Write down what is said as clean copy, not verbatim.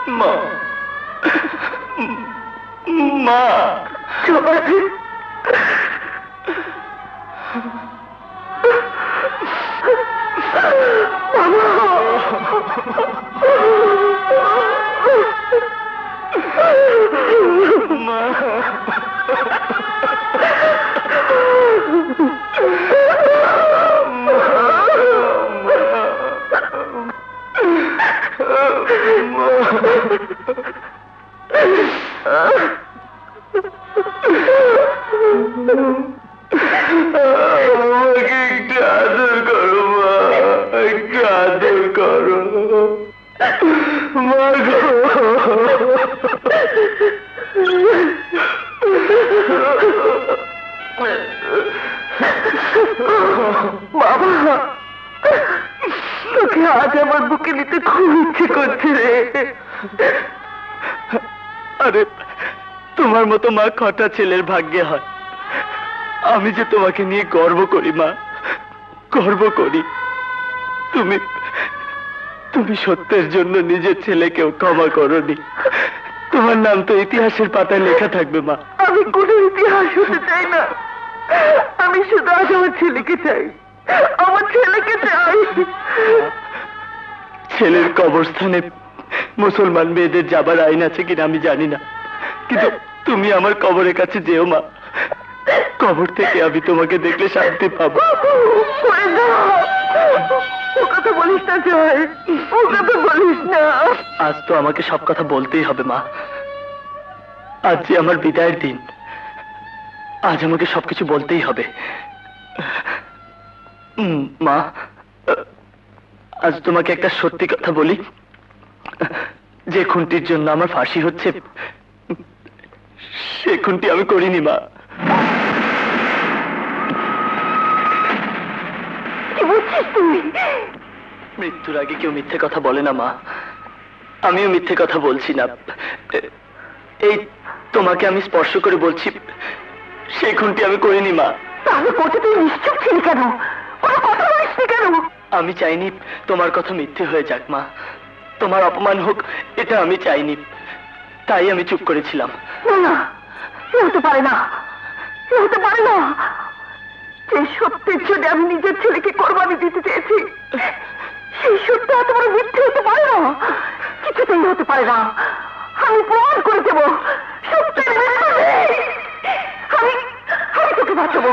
মা, মা, আমাকে একটু আদর করো মা, একটু আদর করো মা গো। বাবা, তোকে আজ আমার বুকে নিতে খুব ইচ্ছে করছে রে। আরে তোমার মতো মা কটা ছেলের ভাগ্যে হয়। আমি যে তোমাকে নিয়ে গর্ব করি মা, গর্ব করি। তুমি তুমি সত্যের জন্য নিজের ছেলেকেও ক্ষমা করোনি। তোমার নাম তো ইতিহাসের পাতায় লেখা থাকবে মা। আমি কোনো ইতিহাস হতে চাই না, আমি শুধু আজ আমার ছেলেকে চাই, আমার ছেলেকে চাই। ছেলের কবরস্থানে মুসলমান মেয়েদের যাবার আইন আছে কিনা আমি জানি না, কিন্তু তুমি আমার কবরের কাছে যেও মা। কবর থেকে আমি তোমাকে দেখলে শান্তি পাবো। ও কথা বলিস না জয়, ও কথা বলিস না। আজ তো আমাকে সব কথা বলতেই হবে মা। আজ যে আমার বিদায়ের দিন, আজ আমাকে সবকিছু বলতেই হবে। মা, আজ তোমাকে একটা সত্যি কথা বলি। যে খুনটির জন্য আমার ফাঁসি হচ্ছে, সে খুনটি আমি করিনি মা। মৃত্যুর আগে কেউ মিথ্যে কথা বলে না মা, আমিও মিথ্যে কথা বলছি না। এই তোমাকে আমি স্পর্শ করে বলছি, সেই খুনটি আমি করিনি মা। তাহলে পথে তুই নিশ্চুপ ছিলি কেন? কথা বলিসনি কেন? আমি চাইনি তোমার কথা মিথ্যে হয়ে যাক মা, তোমার অপমান হোক, এটা আমি চাইনি, তাই আমি চুপ করেছিলাম। না, হতে পারে না, হতে পারে না। যে সত্যের জন্য আমি নিজের ছেলেকে কোরবানি দিতে চেয়েছি, সেই সত্য এত বড় মিথ্যে হতে পারে না, কিছুতেই হতে পারে না। আমি প্রমাণ করে দেবো সত্যের বিরুদ্ধে। আমি তোকে বাঁচাবো।